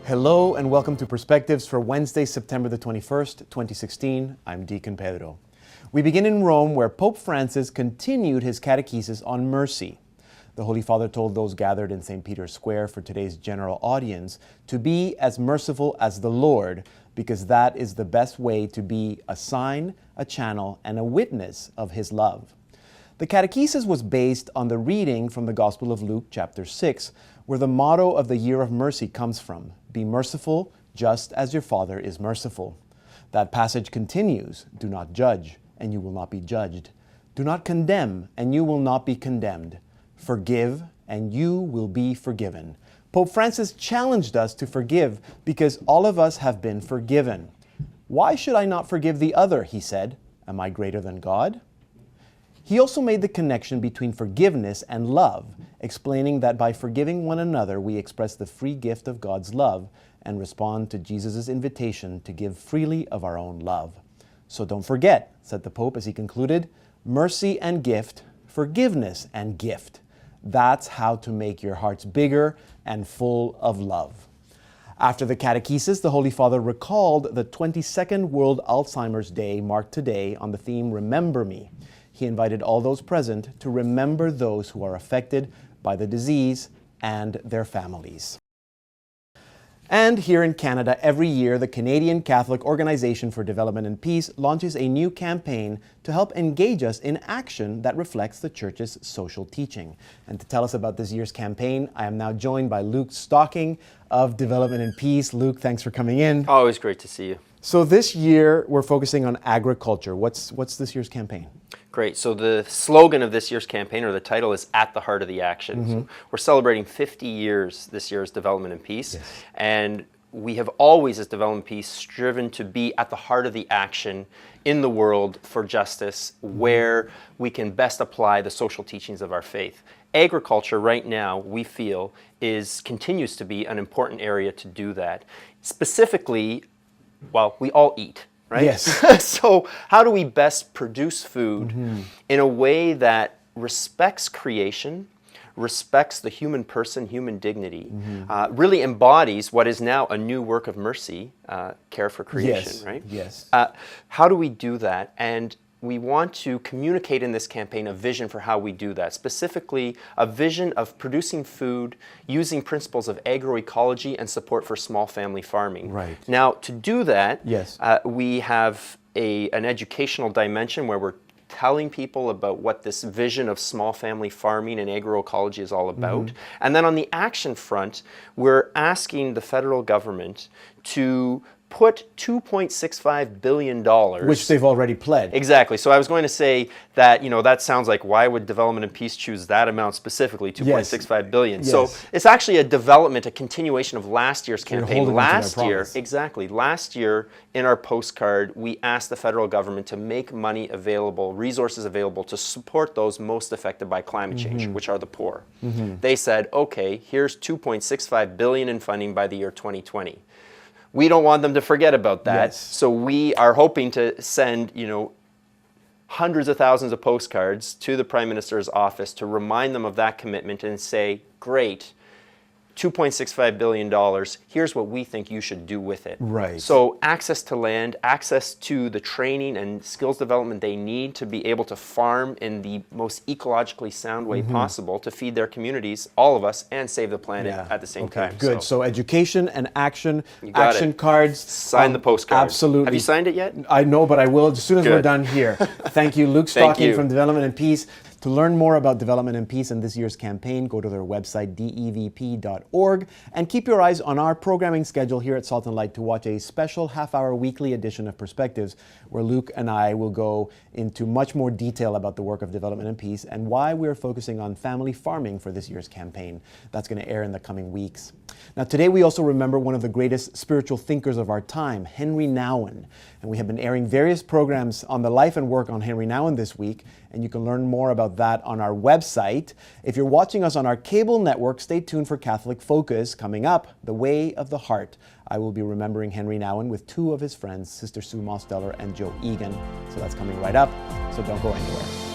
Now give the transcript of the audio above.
Hello and welcome to Perspectives for Wednesday, September the 21st, 2016. I'm Deacon Pedro. We begin in Rome, where Pope Francis continued his catechesis on mercy. The Holy Father told those gathered in St. Peter's Square for today's general audience to be as merciful as the Lord, because that is the best way to be a sign, a channel, and a witness of His love. The catechesis was based on the reading from the Gospel of Luke, chapter 6, where the motto of the Year of Mercy comes from: be merciful, just as your Father is merciful. That passage continues: do not judge, and you will not be judged. Do not condemn, and you will not be condemned. Forgive, and you will be forgiven. Pope Francis challenged us to forgive because all of us have been forgiven. Why should I not forgive the other, he said. Am I greater than God? He also made the connection between forgiveness and love, explaining that by forgiving one another, we express the free gift of God's love and respond to Jesus' invitation to give freely of our own love. So don't forget, said the Pope as he concluded, mercy and gift, forgiveness and gift. That's how to make your hearts bigger and full of love. After the catechesis, the Holy Father recalled the 22nd World Alzheimer's Day marked today on the theme Remember Me. He invited all those present to remember those who are affected by the disease and their families. And here in Canada, every year, the Canadian Catholic Organization for Development and Peace launches a new campaign to help engage us in action that reflects the Church's social teaching. And to tell us about this year's campaign, I am now joined by Luke Stocking of Development and Peace. Luke, thanks for coming in. Always great to see you. So this year, we're focusing on agriculture. What's this year's campaign? Great. So the slogan of this year's campaign, or the title, is At the Heart of the Action. Mm-hmm. So we're celebrating 50 years this year as Development and Peace. Yes. And we have always, as Development and Peace, striven to be at the heart of the action in the world for justice, where we can best apply the social teachings of our faith. Agriculture right now, we feel, continues to be an important area to do that. Specifically, well, we all eat, right? Yes. So how do we best produce food in a way that respects creation, respects the human person, human dignity, really embodies what is now a new work of mercy, care for creation, Yes. right? Yes. How do we do that? And we want to communicate in this campaign a vision for how we do that, specifically a vision of producing food using principles of agroecology and support for small family farming. Right. Now, to do that, Yes. we have an educational dimension where we're telling people about what this vision of small family farming and agroecology is all about. And then on the action front, we're asking the federal government to put $2.65 billion. Which they've already pledged. Exactly. So I was going to say that, that sounds like, why would Development and Peace choose that amount specifically, $2.65 billion? Yes. So it's actually a continuation of last year's campaign. Last year, promise. exactly. Last year, in our postcard, we asked the federal government to make money available, resources available to support those most affected by climate change, which are the poor. They said, okay, here's $2.65 billion in funding by the year 2020. We don't want them to forget about that. Yes. So we are hoping to send, hundreds of thousands of postcards to the Prime Minister's office to remind them of that commitment and say, great, $2.65 billion, here's what we think you should do with it. Right. So access to land, access to the training and skills development they need to be able to farm in the most ecologically sound way possible to feed their communities, all of us, and save the planet at the same time. Good. So education and action, got action it. cards. Sign the postcard. Absolutely. Have you signed it yet? I know, but I will as soon as we're Good. done here. Thank you, Luke Thank Stocking you. from Development and Peace. To learn more about Development and Peace and this year's campaign, go to their website, devp.org, and keep your eyes on our programming schedule here at Salt and Light to watch a special half-hour weekly edition of Perspectives, where Luke and I will go into much more detail about the work of Development and Peace and why we're focusing on family farming for this year's campaign. That's going to air in the coming weeks. Now, today we also remember one of the greatest spiritual thinkers of our time, Henry Nouwen. And we have been airing various programs on the life and work on Henry Nouwen this week, and you can learn more about that on our website. If you're watching us on our cable network, stay tuned for Catholic Focus. Coming up, The Way of the Heart. I will be remembering Henry Nouwen with two of his friends, Sister Sue Mosteller and Joe Egan. So that's coming right up, so don't go anywhere.